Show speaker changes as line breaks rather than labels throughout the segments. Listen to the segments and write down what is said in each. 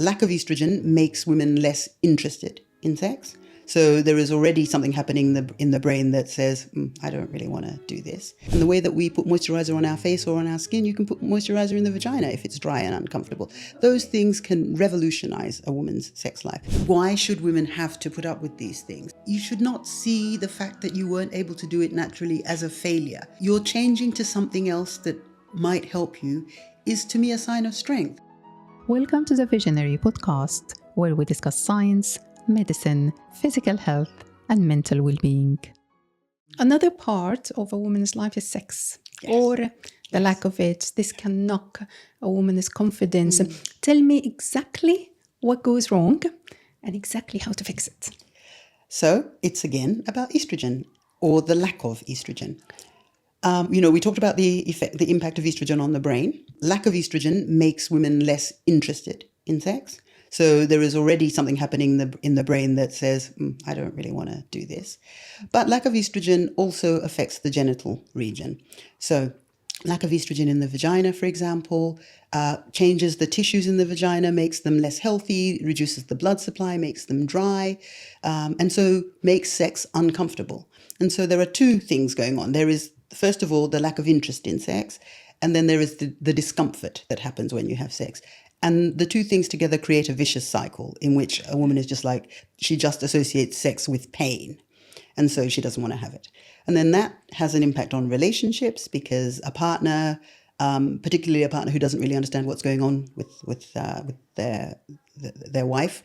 lack of estrogen makes women less interested in sex. So there is already something happening in the brain that says, I don't really want to do this. And the way that we put moisturizer on our face or on our skin, you can put moisturizer in the vagina if it's dry and uncomfortable. Those things can revolutionize a woman's sex life. Why should women have to put up with these things? You should not see the fact that you weren't able to do it naturally as a failure. You're changing to something else that might help you is, to me, a sign of strength.
Welcome to the Visionary podcast, where we discuss science, medicine, physical health, and mental well-being. Another part of a woman's life is sex, or the lack of it. This can knock a woman's confidence. Tell me exactly what goes wrong and exactly how to fix it.
So it's again about estrogen, or the lack of estrogen. We talked about the impact of estrogen on the brain. Lack of estrogen makes women less interested in sex. So there is already something happening in the brain that says, I don't really want to do this. But lack of estrogen also affects the genital region. So lack of estrogen in the vagina, for example, changes the tissues in the vagina, makes them less healthy, reduces the blood supply, makes them dry, and so makes sex uncomfortable. And so there are two things going on. There is, first of all, the lack of interest in sex, and then there is the discomfort that happens when you have sex. And the two things together create a vicious cycle in which a woman is just like, she just associates sex with pain. And so she doesn't want to have it. And then that has an impact on relationships because a partner, particularly a partner who doesn't really understand what's going on with their wife,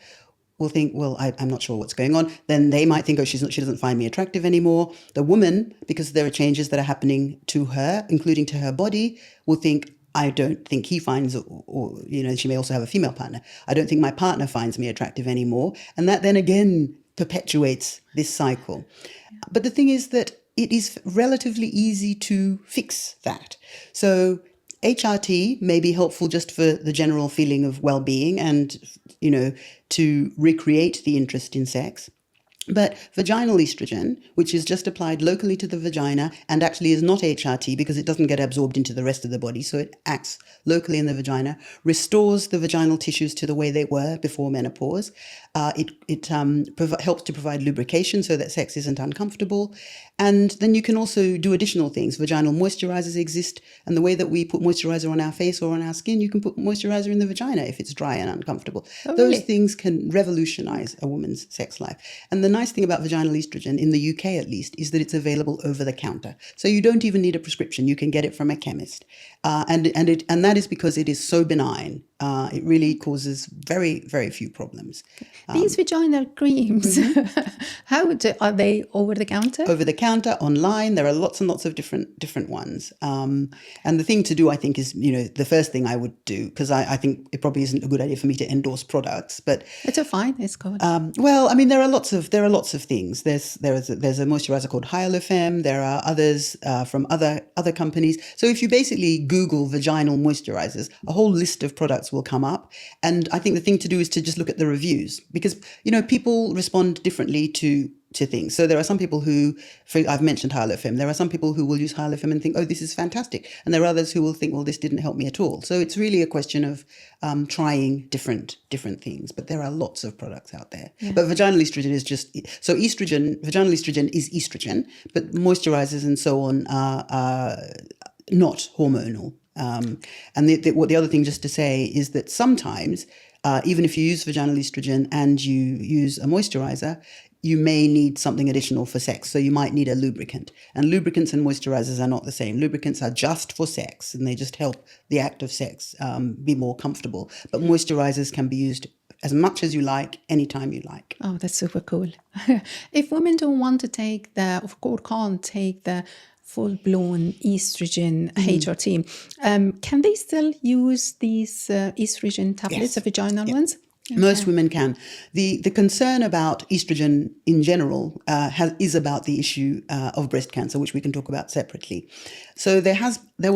will think, well, I'm not sure what's going on. Then they might think, she doesn't find me attractive anymore. The woman, because there are changes that are happening to her, including to her body, will think, I don't think he finds, or she may also have a female partner. I don't think my partner finds me attractive anymore. And that then again perpetuates this cycle. But the thing is that it is relatively easy to fix that. So HRT may be helpful just for the general feeling of well-being and, to recreate the interest in sex. But vaginal estrogen, which is just applied locally to the vagina and actually is not HRT because it doesn't get absorbed into the rest of the body, so it acts locally in the vagina, restores the vaginal tissues to the way they were before menopause. It helps to provide lubrication so that sex isn't uncomfortable. And then you can also do additional things. Vaginal moisturizers exist, and the way that we put moisturizer on our face or on our skin, you can put moisturizer in the vagina if it's dry and uncomfortable. Those things can revolutionize a woman's sex life. And the nice thing about vaginal estrogen, in the UK at least, is that it's available over the counter. So you don't even need a prescription. You can get it from a chemist. And that is because it is so benign. It really causes very, very few problems.
These vaginal creams, are they over the counter?
Over the counter, online. There are lots and lots of different ones. And the thing to do, I think, is, the first thing I would do, because I think it probably isn't a good idea for me to endorse products, but
it's fine. It's good.
There are lots of things. There's a moisturizer called Hyalofem. There are others from other companies. So if you basically Google vaginal moisturizers, a whole list of products will come up. And I think the thing to do is to just look at the reviews because, people respond differently to things. So there are some people who, I've mentioned Hyalofem, there are some people who will use Hyalofem and think, oh, this is fantastic. And there are others who will think, well, this didn't help me at all. So it's really a question of trying different things. But there are lots of products out there. Yeah. But vaginal estrogen is vaginal estrogen is estrogen, but moisturizers and so on are not hormonal. And the other thing just to say is that sometimes, even if you use vaginal estrogen and you use a moisturizer, you may need something additional for sex. So you might need a lubricant. And lubricants and moisturizers are not the same. Lubricants are just for sex and they just help the act of sex be more comfortable. But moisturizers can be used as much as you like, anytime you like.
Oh, that's super cool. If women don't want to take can't take the full-blown estrogen HRT, can they still use these estrogen tablets, the vaginal ones?
Okay. Most women can. The concern about estrogen in general is about the issue of breast cancer, which we can talk about separately. So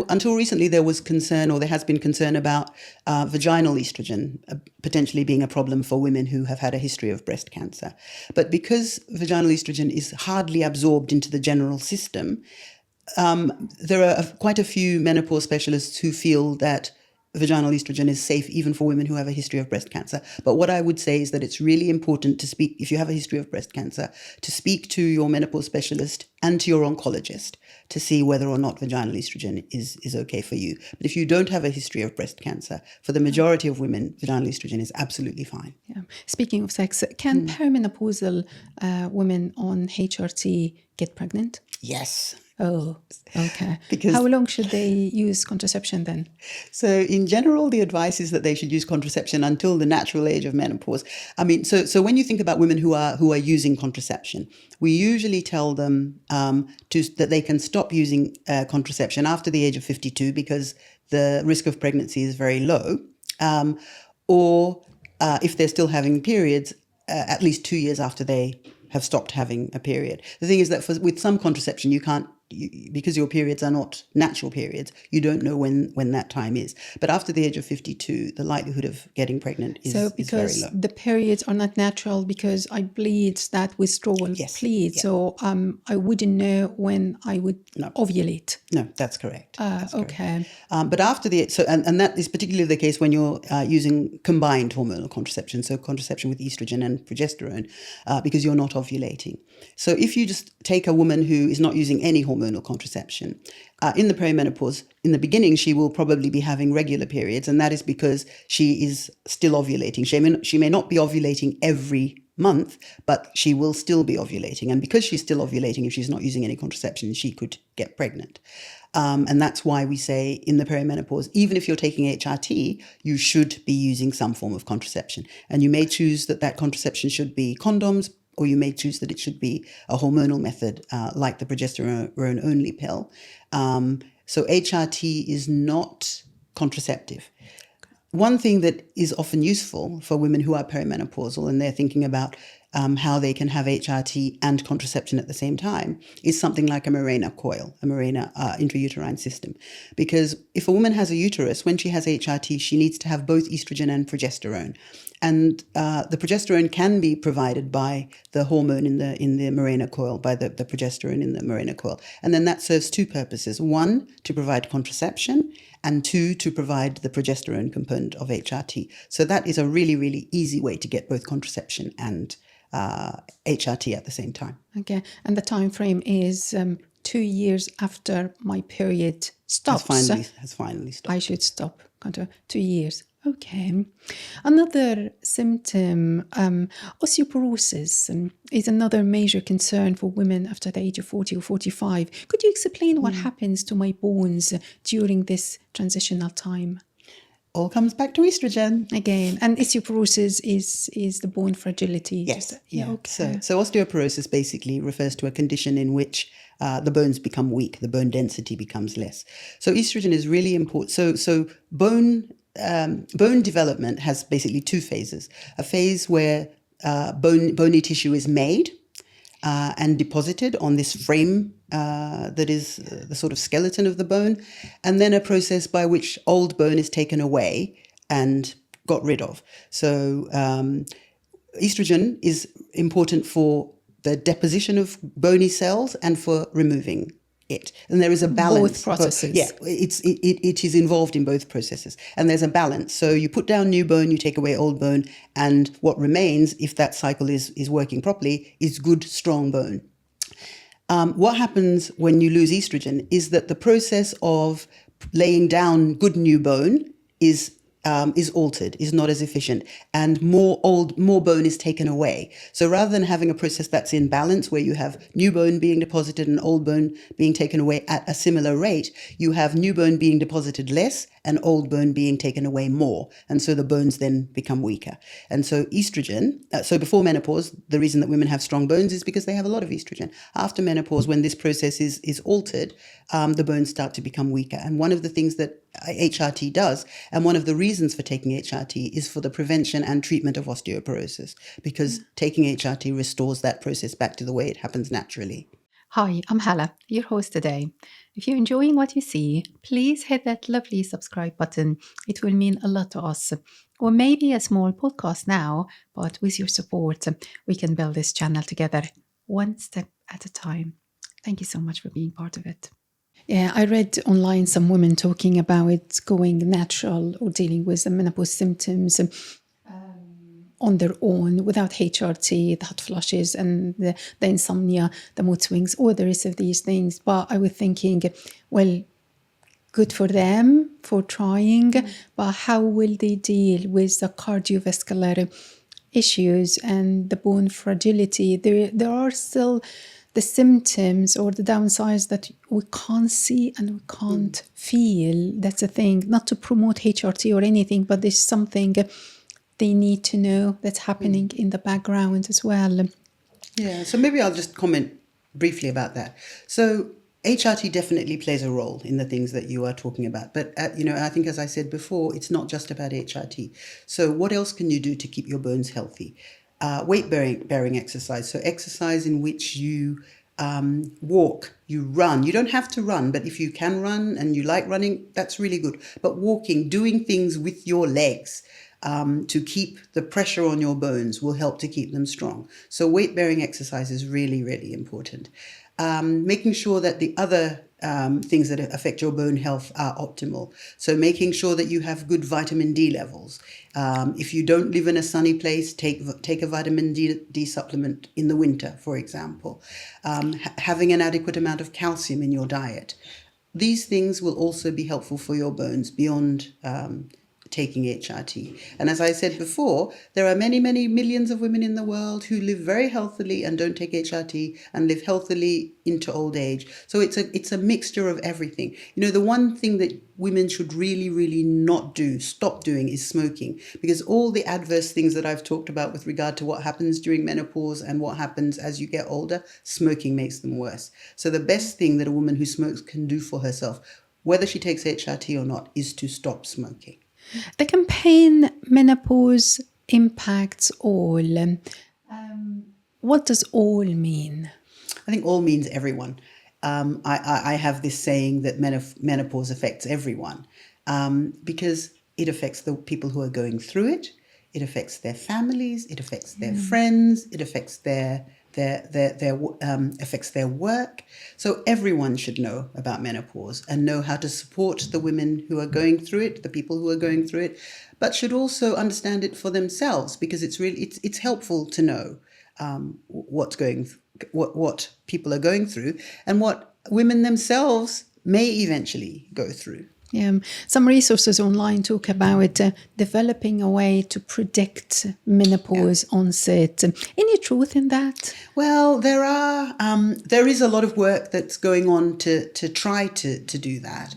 until recently there was concern, or there has been concern about vaginal estrogen potentially being a problem for women who have had a history of breast cancer. But because vaginal estrogen is hardly absorbed into the general system, there are quite a few menopause specialists who feel that vaginal estrogen is safe even for women who have a history of breast cancer. But what I would say is that it's really important to speak, if you have a history of breast cancer, to speak to your menopause specialist and to your oncologist to see whether or not vaginal estrogen is okay for you. But if you don't have a history of breast cancer, for the majority of women, vaginal estrogen is absolutely fine.
Yeah. Speaking of sex, can perimenopausal women on HRT get pregnant?
Yes.
Oh, okay.
Because
how long should they use contraception then?
So in general, the advice is that they should use contraception until the natural age of menopause. I mean, so when you think about women who are using contraception, we usually tell them that they can stop using contraception after the age of 52 because the risk of pregnancy is very low, or if they're still having periods, at least 2 years after they have stopped having a period. The thing is that with some contraception, you can't, because your periods are not natural periods, you don't know when that time is. But after the age of 52, the likelihood of getting pregnant is very low.
So because the periods are not natural, because I bleed, that withdrawal bleed. Yeah. So I wouldn't know when I would ovulate.
No, that's correct.
Okay.
But after and that is particularly the case when you're using combined hormonal contraception, so contraception with estrogen and progesterone, because you're not ovulating. So if you just take a woman who is not using any hormonal contraception, in the perimenopause, in the beginning, she will probably be having regular periods, and that is because she is still ovulating. She may not be ovulating every month, but she will still be ovulating. And because she's still ovulating, if she's not using any contraception, she could get pregnant. And that's why we say in the perimenopause, even if you're taking HRT, you should be using some form of contraception. And you may choose that contraception should be condoms, or you may choose that it should be a hormonal method like the progesterone-only pill. So HRT is not contraceptive. One thing that is often useful for women who are perimenopausal and they're thinking about how they can have HRT and contraception at the same time is something like a Mirena coil, a Mirena intrauterine system. Because if a woman has a uterus, when she has HRT, she needs to have both estrogen and progesterone. And the progesterone can be provided by the hormone in the Mirena coil, by the progesterone in the Mirena coil. And then that serves two purposes. One, to provide contraception, and two, to provide the progesterone component of HRT. So that is a really, really easy way to get both contraception and HRT at the same time.
Okay. And the time frame is 2 years after my period stops.
Has finally stopped.
I should stop. 2 years. Okay. Another symptom, osteoporosis, is another major concern for women after the age of 40 or 45. Could you explain what happens to my bones during this transitional time?
All comes back to estrogen
again, and osteoporosis is the bone fragility.
Yes, okay. So osteoporosis basically refers to a condition in which the bones become weak, the bone density becomes less. So estrogen is really important. So bone development has basically two phases: a phase where bony tissue is made and deposited on this frame that is the sort of skeleton of the bone, and then a process by which old bone is taken away and got rid of. So estrogen is important for the deposition of bony cells and for removing it. And there is a balance.
Both processes.
It is involved in both processes. And there's a balance. So you put down new bone, you take away old bone, and what remains, if that cycle is working properly, is good, strong bone. What happens when you lose estrogen is that the process of laying down good new bone is altered, is not as efficient, and more bone is taken away. So rather than having a process that's in balance, where you have new bone being deposited and old bone being taken away at a similar rate, you have new bone being deposited less and old bone being taken away more. And so the bones then become weaker. And so estrogen, so before menopause, the reason that women have strong bones is because they have a lot of estrogen. After menopause, when this process is altered, the bones start to become weaker. And one of the things that HRT does, and one of the reasons for taking HRT, is for the prevention and treatment of osteoporosis, because taking HRT restores that process back to the way it happens naturally.
Hi, I'm Hala, your host today. If you're enjoying what you see, please hit that lovely subscribe button. It will mean a lot to us. Or maybe a small podcast now, but with your support, we can build this channel together, one step at a time. Thank you so much for being part of it. Yeah, I read online some women talking about going natural or dealing with the menopause symptoms on their own without HRT, the hot flushes and the insomnia, the mood swings, all the rest of these things. But I was thinking, well, good for them for trying, but how will they deal with the cardiovascular issues and the bone fragility? There are still the symptoms or the downsides that we can't see and we can't feel. That's the thing. Not to promote HRT or anything, but there's something they need to know that's happening in the background as well.
Yeah, so maybe I'll just comment briefly about that. So HRT definitely plays a role in the things that you are talking about. But, I think as I said before, it's not just about HRT. So what else can you do to keep your bones healthy? Weight-bearing exercise. So exercise in which you walk, you run. You don't have to run, but if you can run and you like running, that's really good. But walking, doing things with your legs, to keep the pressure on your bones will help to keep them strong. So weight-bearing exercise is really, really important. Making sure that the other things that affect your bone health are optimal. So making sure that you have good vitamin D levels. If you don't live in a sunny place, take a vitamin D supplement in the winter, for example. Having an adequate amount of calcium in your diet. These things will also be helpful for your bones beyond taking HRT. And as I said before, there are many, many millions of women in the world who live very healthily and don't take HRT and live healthily into old age. So it's a mixture of everything. The one thing that women should really, really stop doing is smoking, because all the adverse things that I've talked about with regard to what happens during menopause and what happens as you get older, smoking makes them worse. So the best thing that a woman who smokes can do for herself, whether she takes HRT or not, is to stop smoking.
The campaign Menopause Impacts All. What does all mean?
I think all means everyone. I have this saying that menopause affects everyone, because it affects the people who are going through it. It affects their families. It affects their friends. It affects their affects their work. So everyone should know about menopause and know how to support the women who are going through it, the people who are going through it, but should also understand it for themselves, because it's helpful to know what people are going through and what women themselves may eventually go through.
Yeah, some resources online talk about developing a way to predict menopause onset. Any truth in that?
Well, there is a lot of work that's going on to try to do that.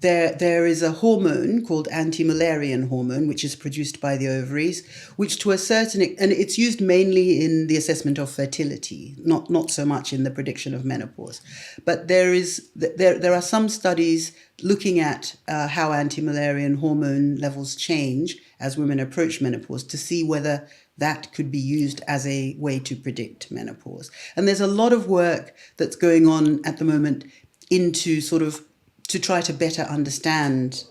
There is a hormone called anti-Mullerian hormone, which is produced by the ovaries, which to a certain and it's used mainly in the assessment of fertility, not so much in the prediction of menopause. But there are some studies looking at how anti-Mullerian hormone levels change as women approach menopause to see whether that could be used as a way to predict menopause. And there's a lot of work that's going on at the moment into to try to better understand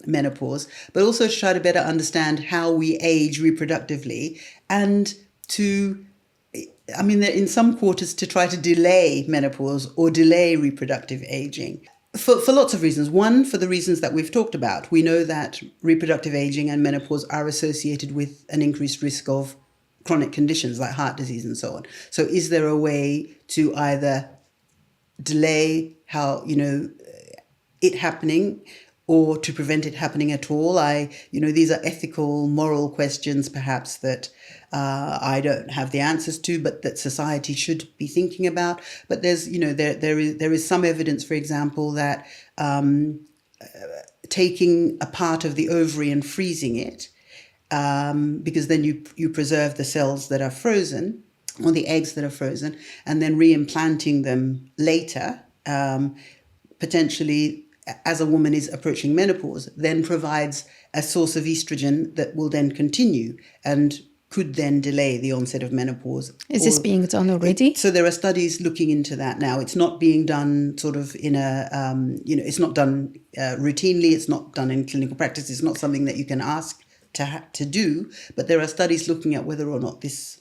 menopause, but also to try to better understand how we age reproductively, and in some quarters to try to delay menopause or delay reproductive aging. For lots of reasons. One, for the reasons that we've talked about. We know that reproductive aging and menopause are associated with an increased risk of chronic conditions like heart disease and so on. So is there a way to either delay it happening or to prevent it happening at all? These are ethical, moral questions perhaps that I don't have the answers to, but that society should be thinking about. But there's, there is some evidence, for example, that taking a part of the ovary and freezing it, because then you preserve the cells that are frozen, or the eggs that are frozen, and then reimplanting them later, potentially as a woman is approaching menopause, then provides a source of estrogen that will then continue and could then delay the onset of menopause.
Is this being done already?
So there are studies looking into that now. It's not being done in a, it's not done routinely. It's not done in clinical practice. It's not something that you can ask to do, but there are studies looking at whether or not this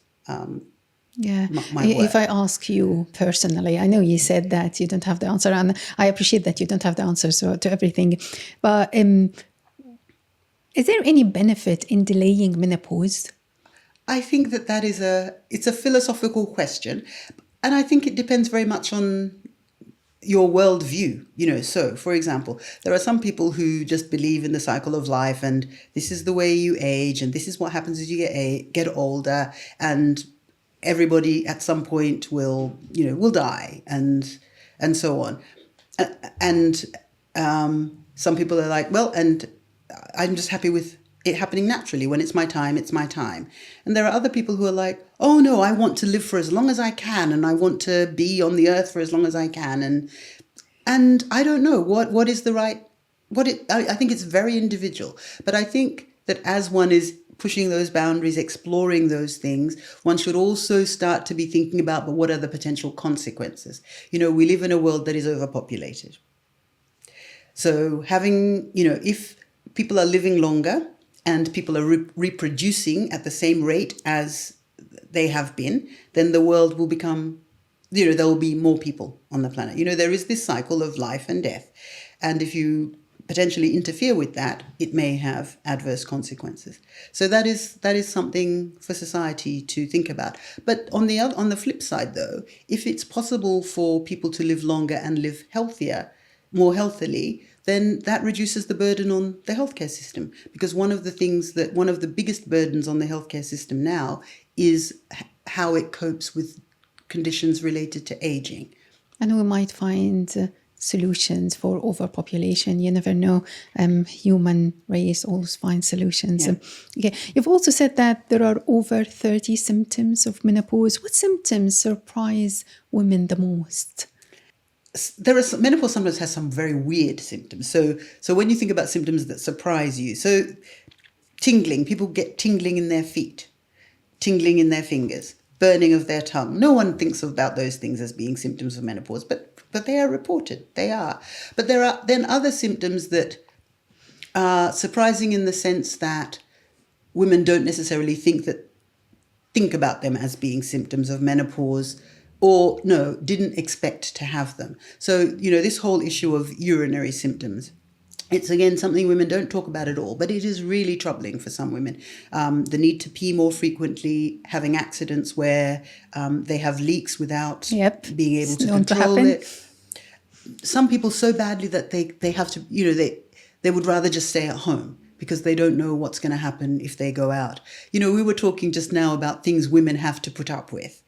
Yeah.
my
If
work.
I ask you personally, I know you said that you don't have the answer, and I appreciate that you don't have the answer to everything. But is there any benefit in delaying menopause?
I think that it's a philosophical question, and I think it depends very much on your worldview. So for example, there are some people who just believe in the cycle of life, and this is the way you age, and this is what happens as you get older, and everybody at some point will die, and so on. And some people are like, well, and I'm just happy with it happening naturally. When it's my time, it's my time. And there are other people who are like, oh no, I want to live for as long as I can, and I want to be on the earth for as long as I can. And I don't know what is the right, I think it's very individual. But I think that as one is pushing those boundaries, exploring those things, one should also start to be thinking about, but what are the potential consequences? We live in a world that is overpopulated. So if people are living longer and people are reproducing at the same rate as they have been, then the world will become, there will be more people on the planet. There is this cycle of life and death. And if you potentially interfere with that, it may have adverse consequences. So that is something for society to think about. But on the flip side, though, if it's possible for people to live longer and live more healthily, then that reduces the burden on the healthcare system. Because one of the biggest burdens on the healthcare system now is how it copes with conditions related to aging.
And we might find solutions for overpopulation. You never know. Human race always finds solutions.
Yeah.
You've also said that there are over 30 symptoms of menopause. What symptoms surprise women the most?
Menopause sometimes has some very weird symptoms. So when you think about symptoms that surprise you, so tingling, people get tingling in their feet, tingling in their fingers, burning of their tongue. No one thinks about those things as being symptoms of menopause, but they are reported. They are. But there are then other symptoms that are surprising in the sense that women don't necessarily think about them as being symptoms of menopause, or didn't expect to have them. So, this whole issue of urinary symptoms, it's again something women don't talk about at all, but it is really troubling for some women. The need to pee more frequently, having accidents where they have leaks without being able to control it. Some people so badly that they have to, they would rather just stay at home because they don't know what's going to happen if they go out. We were talking just now about things women have to put up with,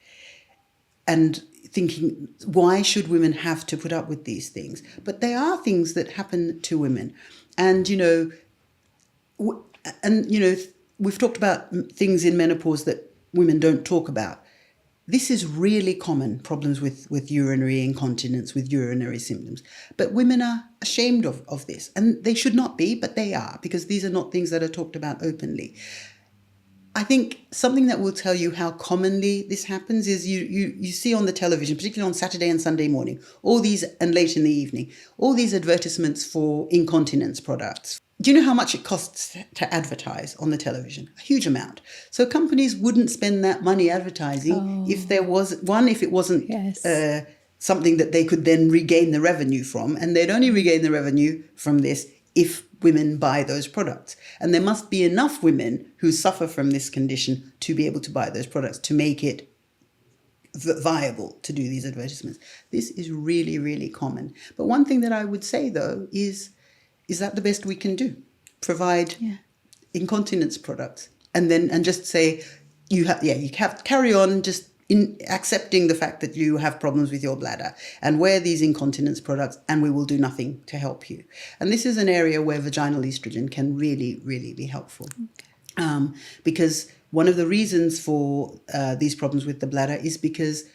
and thinking, why should women have to put up with these things? But they are things that happen to women. And, we've talked about things in menopause that women don't talk about. This is really common, problems with urinary incontinence, with urinary symptoms. But women are ashamed of this. And they should not be, but they are, because these are not things that are talked about openly. I think something that will tell you how commonly this happens is you see on the television, particularly on Saturday and Sunday morning, and late in the evening, all these advertisements for incontinence products. Do you know how much it costs to advertise on the television? A huge amount. So companies wouldn't spend that money advertising if it wasn't something that they could then regain the revenue from. And they'd only regain the revenue from this if women buy those products. And there must be enough women who suffer from this condition to be able to buy those products, to make it viable to do these advertisements. This is really, really common. But one thing that I would say, though, is that the best we can do? Provide incontinence products, and just say you have to carry on just in accepting the fact that you have problems with your bladder, and wear these incontinence products, and we will do nothing to help you. And this is an area where vaginal estrogen can really, really be helpful. Because one of the reasons for these problems with the bladder is because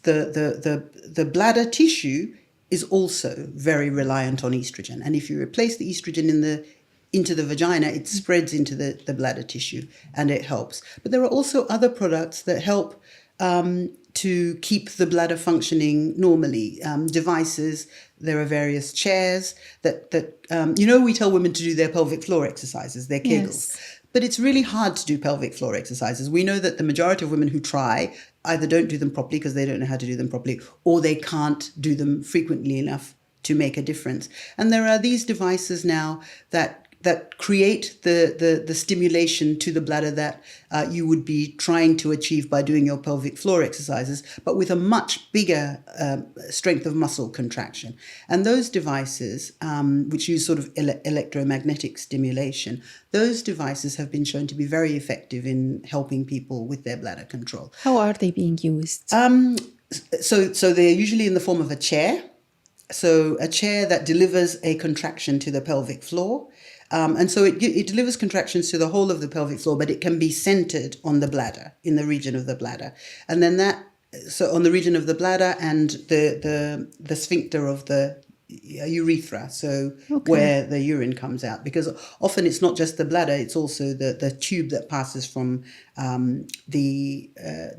the bladder tissue is also very reliant on estrogen. And if you replace the estrogen into the vagina, it spreads into the bladder tissue, and it helps. But there are also other products that help to keep the bladder functioning normally. Devices, there are various chairs that we tell women to do their pelvic floor exercises, their Kegels. Yes. But it's really hard to do pelvic floor exercises. We know that the majority of women who try either don't do them properly because they don't know how to do them properly, or they can't do them frequently enough to make a difference. And there are these devices now that create the stimulation to the bladder that you would be trying to achieve by doing your pelvic floor exercises, but with a much bigger strength of muscle contraction. And those devices, which use sort of electromagnetic stimulation, those devices have been shown to be very effective in helping people with their bladder control.
How are they being used?
So they're usually in the form of a chair. So a chair that delivers a contraction to the pelvic floor. And so it delivers contractions to the whole of the pelvic floor, but it can be centered on the bladder, in the region of the bladder. And then so on the region of the bladder and the sphincter of the urethra, so where the urine comes out. Because often it's not just the bladder, it's also the tube that passes from the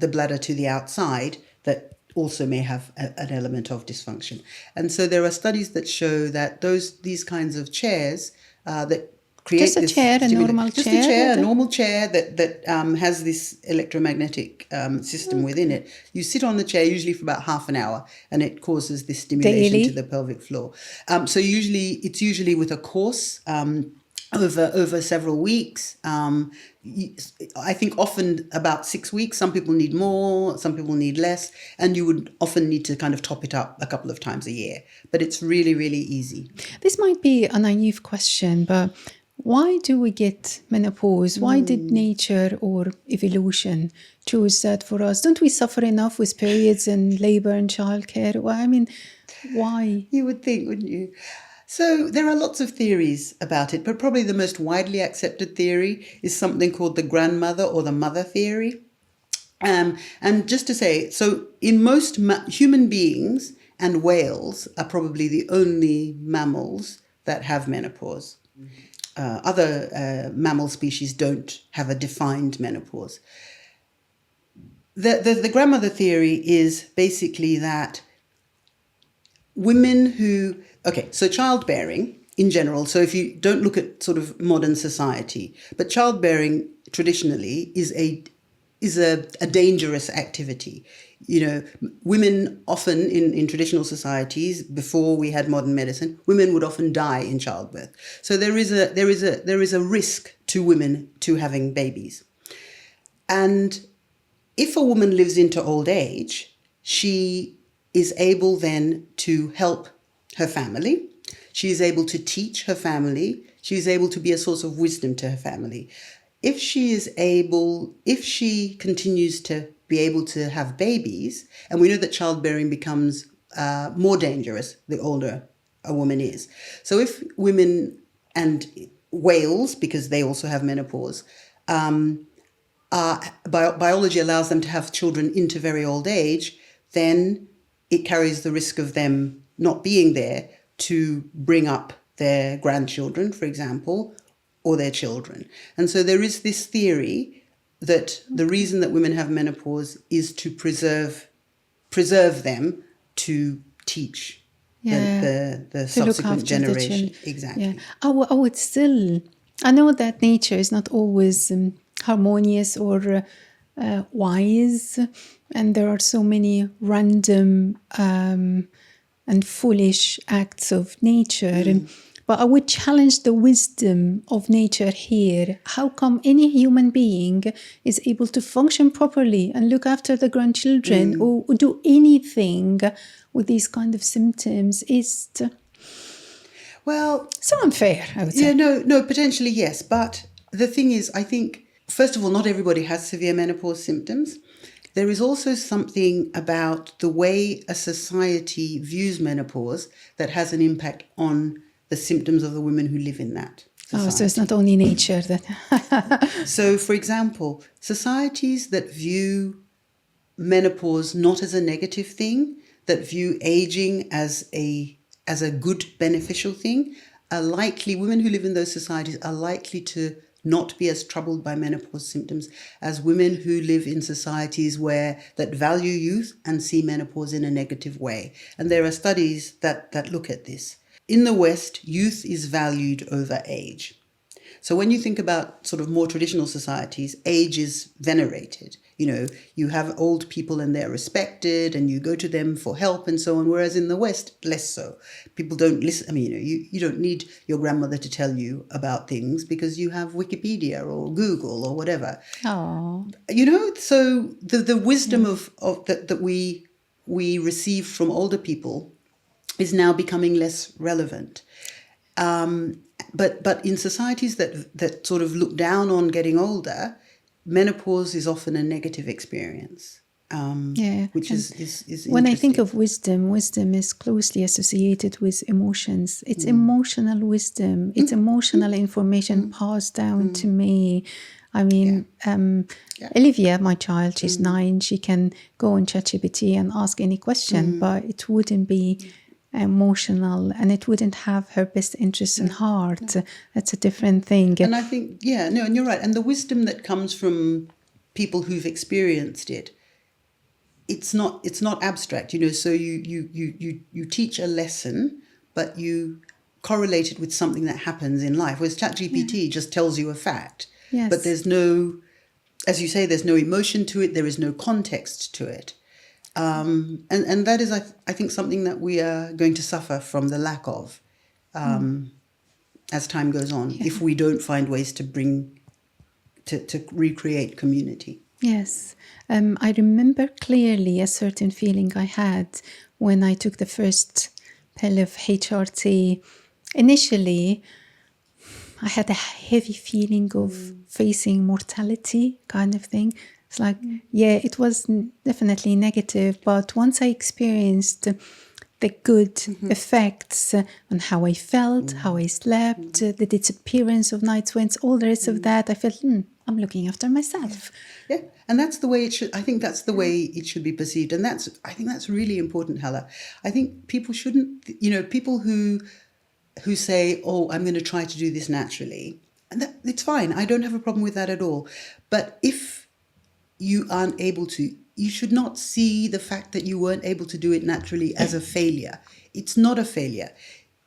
bladder to the outside that also may have an element of dysfunction. And so there are studies that show that these kinds of chairs that create
just a chair, a normal
just
chair?
Just a chair, a normal chair that has this electromagnetic system within it. You sit on the chair usually for about half an hour, and it causes this stimulation
Daily?
to the pelvic floor. So it's usually with a course over several weeks. I think often about 6 weeks. Some people need more, some people need less, and you would often need to kind of top it up a couple of times a year. But it's really, really easy.
This might be a naive question, but why do we get menopause? Why did nature or evolution choose that for us? Don't we suffer enough with periods and labor and childcare? Well, I mean, why?
You would think, wouldn't you? So there are lots of theories about it, but probably the most widely accepted theory is something called the grandmother or the mother theory. And just to say, so in most human beings, and whales are probably the only mammals that have menopause. Other mammal species don't have a defined menopause. The grandmother theory is basically that women who, so childbearing in general, so if you don't look at sort of modern society, but childbearing traditionally is a dangerous activity. You know, women often in traditional societies, before we had modern medicine, women would often die in childbirth. So there is a risk to women to having babies. And if a woman lives into old age, she is able then to help her family. She is able to teach her family. She is able to be a source of wisdom to her family. If she continues to be able to have babies, and we know that childbearing becomes more dangerous the older a woman is. So if women and whales, because they also have menopause, biology allows them to have children into very old age, then it carries the risk of them not being there to bring up their grandchildren, for example, or their children. And so there is this theory that the reason that women have menopause is to preserve them to teach the subsequent generation. Exactly.
Yeah. I would still, I know that nature is not always harmonious or wise, and there are so many random and foolish acts of nature. But I would challenge the wisdom of nature here. How come any human being is able to function properly and look after the grandchildren or do anything with these kind of symptoms is so unfair, I would say.
Yeah, no, potentially yes. But the thing is, I think, first of all, not everybody has severe menopause symptoms. There is also something about the way a society views menopause that has an impact on the symptoms of the women who live in that society.
Oh, so it's not only nature that...
So, for example, societies that view menopause not as a negative thing, that view aging as a good, beneficial thing, women who live in those societies are likely to not be as troubled by menopause symptoms as women who live in societies that value youth and see menopause in a negative way. And there are studies that look at this. In the West, youth is valued over age. So when you think about sort of more traditional societies, age is venerated. you have old people and they're respected and you go to them for help and so on, whereas in the West, less so. People don't listen. I mean, you don't need your grandmother to tell you about things because you have Wikipedia or Google or whatever.
Oh,
So the wisdom of that we receive from older people is now becoming less relevant. But in societies that sort of look down on getting older, menopause is often a negative experience. Which is
when I think
interesting.
of wisdom is closely associated with emotions. It's emotional wisdom. It's emotional information passed down to me. I mean, Olivia, my child, she's 9. She can go on ChatGPT and ask any question, but it wouldn't be emotional and it wouldn't have her best interests in heart. That's a different thing.
And I think, and you're right. And the wisdom that comes from people who've experienced it, it's not abstract, so you teach a lesson, but you correlate it with something that happens in life, whereas ChatGPT just tells you a fact.
Yes.
But there's no, as you say, there's no emotion to it, there is no context to it. And that is, I think, something that we are going to suffer from the lack of as time goes on, if we don't find ways to to recreate community.
Yes. I remember clearly a certain feeling I had when I took the first pill of HRT. Initially, I had a heavy feeling of facing mortality kind of thing. It's like, it was definitely negative, but once I experienced the good effects on how I felt, how I slept, the disappearance of night sweats, all the rest of that, I felt, I'm looking after myself.
Yeah, and that's the way it should. I think that's the way it should be perceived, and I think that's really important, Hala. I think people shouldn't, people who say, "Oh, I'm going to try to do this naturally," and it's fine. I don't have a problem with that at all. But if you aren't able to, you should not see the fact that you weren't able to do it naturally as a failure. It's not a failure.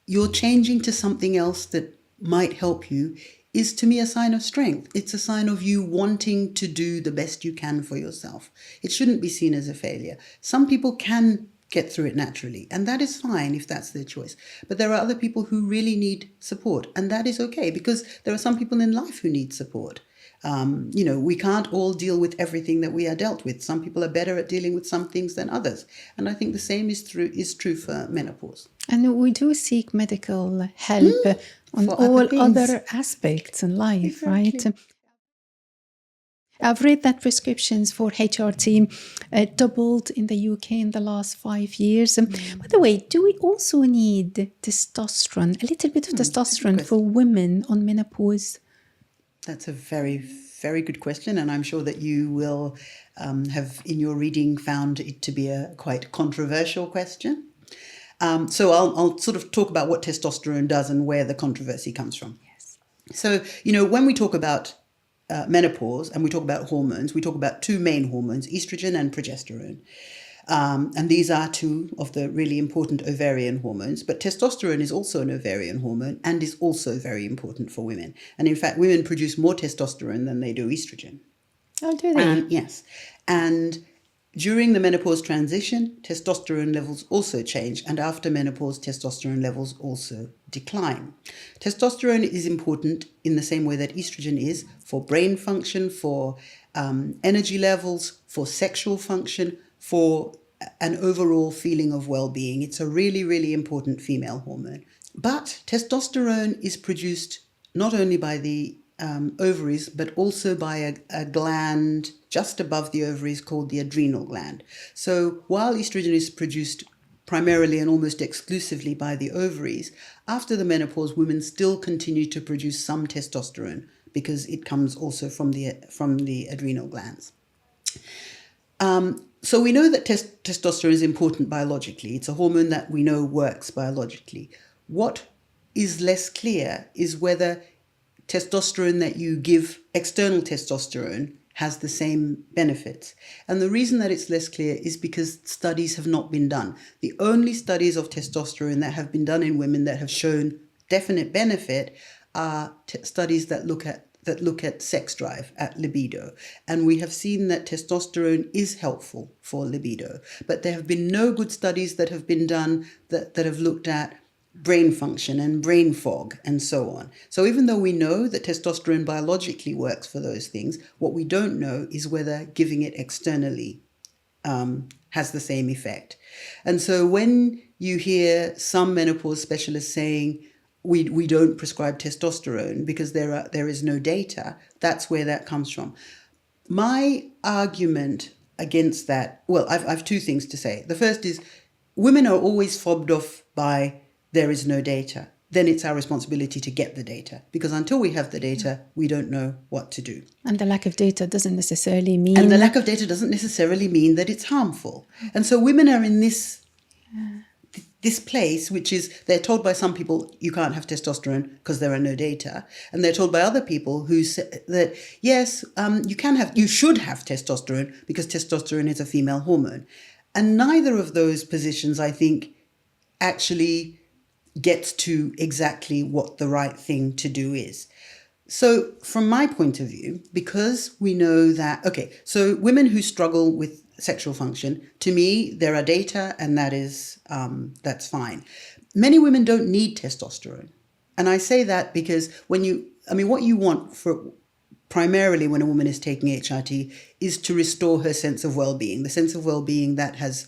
You're changing to something else that might help you is, to me, a sign of strength. It's a sign of you wanting to do the best you can for yourself. It shouldn't be seen as a failure. Some people can get through it naturally, and that is fine if that's their choice. But there are other people who really need support, and that is okay, because there are some people in life who need support. We can't all deal with everything that we are dealt with. Some people are better at dealing with some things than others. And I think the same is true for menopause.
And we do seek medical help on all other aspects in life, right? I've read that prescriptions for HRT doubled in the UK in the last 5 years. By the way, do we also need testosterone, a little bit of testosterone for women on menopause?
That's a very, very good question, and I'm sure that you will have, in your reading, found it to be a quite controversial question. So I'll sort of talk about what testosterone does and where the controversy comes from.
Yes.
So, when we talk about menopause and we talk about hormones, we talk about 2 main hormones, estrogen and progesterone. And these are 2 of the really important ovarian hormones. But testosterone is also an ovarian hormone and is also very important for women. And in fact, women produce more testosterone than they do estrogen.
Oh, do they?
Yes. And during the menopause transition, testosterone levels also change. And after menopause, testosterone levels also decline. Testosterone is important in the same way that estrogen is for brain function, for energy levels, for sexual function, for an overall feeling of well-being. It's a really, really important female hormone. But testosterone is produced not only by the ovaries, but also by a gland just above the ovaries called the adrenal gland. So while estrogen is produced primarily and almost exclusively by the ovaries, after the menopause, women still continue to produce some testosterone because it comes also from the adrenal glands. So we know that testosterone is important biologically. It's a hormone that we know works biologically. What is less clear is whether testosterone that you give, external testosterone, has the same benefits. And the reason that it's less clear is because studies have not been done. The only studies of testosterone that have been done in women that have shown definite benefit are studies that look at that look at sex drive, at libido. And we have seen that testosterone is helpful for libido. But there have been no good studies that have been done that have looked at brain function and brain fog and so on. So even though we know that testosterone biologically works for those things, what we don't know is whether giving it externally has the same effect. And so when you hear some menopause specialists saying, we don't prescribe testosterone because there is no data, that's where that comes from. My argument against that, well, I've two things to say. The first is women are always fobbed off by there is no data. Then it's our responsibility to get the data, because until we have the data, we don't know what to do.
And the lack of data doesn't necessarily mean...
And the lack of data doesn't necessarily mean that it's harmful. And so women are in this place, which is they're told by some people you can't have testosterone because there are no data, and they're told by other people who say that yes, you should have testosterone because testosterone is a female hormone. And neither of those positions, I think, actually gets to exactly what the right thing to do is. So from my point of view, because we know that, so women who struggle with sexual function, to me, there are data and that's fine. Many women don't need testosterone. And I say that because what you want primarily when a woman is taking HRT is to restore her sense of well-being, the sense of well-being that has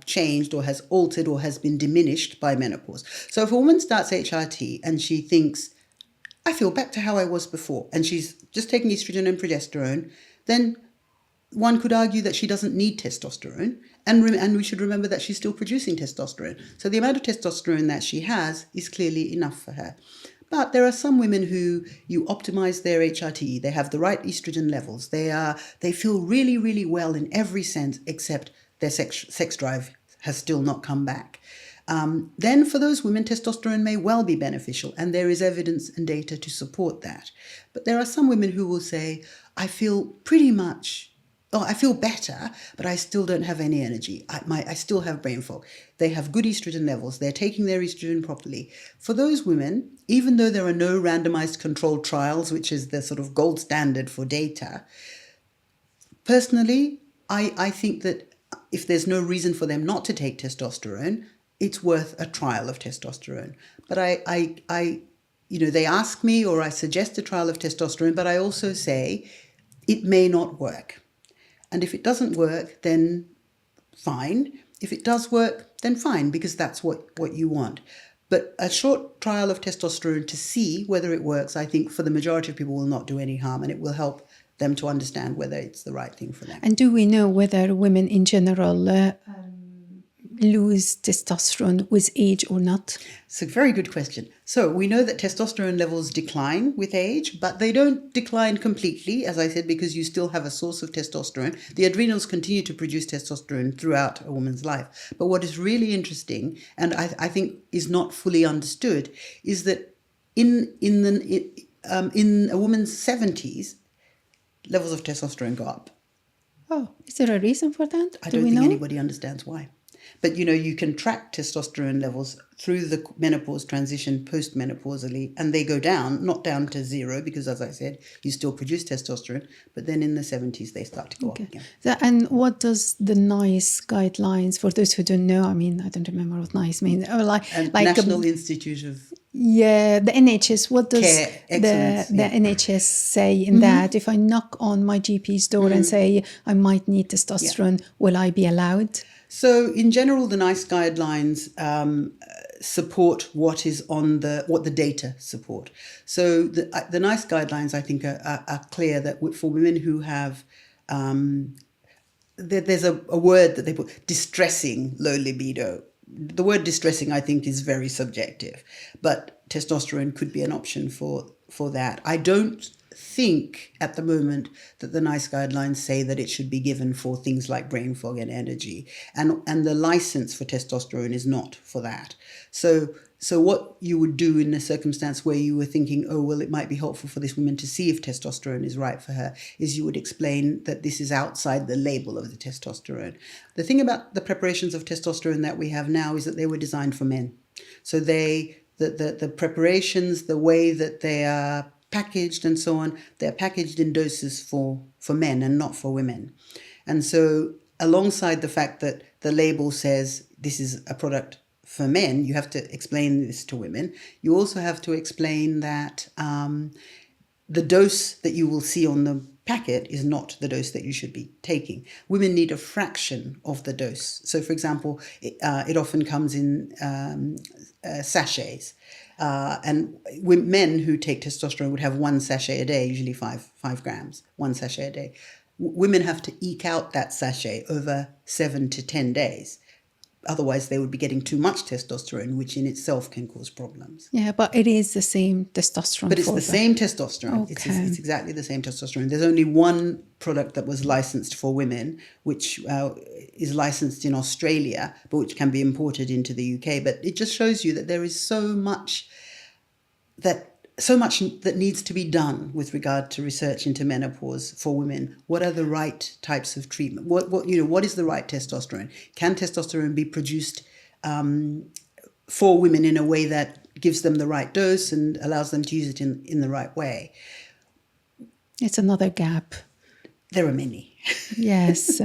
changed or has altered or has been diminished by menopause. So if a woman starts HRT and she thinks, I feel back to how I was before, and she's just taking estrogen and progesterone, then one could argue that she doesn't need testosterone, and we should remember that she's still producing testosterone. So the amount of testosterone that she has is clearly enough for her. But there are some women who you optimize their HRT, they have the right estrogen levels, they feel really, really well in every sense except their sex drive has still not come back. Then for those women, testosterone may well be beneficial, and there is evidence and data to support that. But there are some women who will say, I feel better, but I still don't have any energy. I still have brain fog. They have good estrogen levels. They're taking their estrogen properly. For those women, even though there are no randomized controlled trials, which is the sort of gold standard for data, personally, I think that if there's no reason for them not to take testosterone, it's worth a trial of testosterone. But they ask me or I suggest a trial of testosterone, but I also say it may not work. And if it doesn't work, then fine. If it does work, then fine, because that's what you want. But a short trial of testosterone to see whether it works, I think for the majority of people will not do any harm, and it will help them to understand whether it's the right thing for them.
And do we know whether women in general lose testosterone with age or not?
It's a very good question. So we know that testosterone levels decline with age, but they don't decline completely, as I said, because you still have a source of testosterone. The adrenals continue to produce testosterone throughout a woman's life. But what is really interesting, and I think is not fully understood, is that in a woman's 70s, levels of testosterone go up.
Oh, is there a reason for that?
I don't think anybody understands why. But, you can track testosterone levels through the menopause transition postmenopausally, and they go down, not down to zero, because, as I said, you still produce testosterone, but then in the 70s, they start to go up again.
And what does the NICE guidelines, for those who don't know, I don't remember what NICE means.
National Institute of...
Yeah, the NHS, what does
the
NHS say in that? If I knock on my GP's door and say I might need testosterone, will I be allowed?
So in general, the NICE guidelines support what the data support. So the NICE guidelines, I think, are clear that for women who have, there's a word that they put, distressing low libido. The word distressing, I think, is very subjective, but testosterone could be an option for that. I don't think at the moment that the NICE guidelines say that it should be given for things like brain fog and energy, and the license for testosterone is not for that. So what you would do in a circumstance where you were thinking, oh, well, it might be helpful for this woman to see if testosterone is right for her, is you would explain that this is outside the label of the testosterone. The thing about the preparations of testosterone that we have now is that they were designed for men. So the preparations, the way that they are packaged and so on, they're packaged in doses for men and not for women. And so alongside the fact that the label says this is a product for men, you have to explain this to women. You also have to explain that the dose that you will see on the packet is not the dose that you should be taking. Women need a fraction of the dose. So, for example, it often comes in sachets. And men who take testosterone would have one sachet a day, usually 5 grams, one sachet a day. Women have to eke out that sachet over 7 to 10 days. Otherwise, they would be getting too much testosterone, which in itself can cause problems.
Yeah, but it is the same testosterone.
But it's the same testosterone.
Okay.
It's exactly the same testosterone. There's only one product that was licensed for women, which is licensed in Australia, but which can be imported into the UK. But it just shows you that there is so much that needs to be done with regard to research into menopause for women. What are the right types of treatment? What is the right testosterone? Can testosterone be produced for women in a way that gives them the right dose and allows them to use it in the right way?
It's another gap.
There are many.
Yes.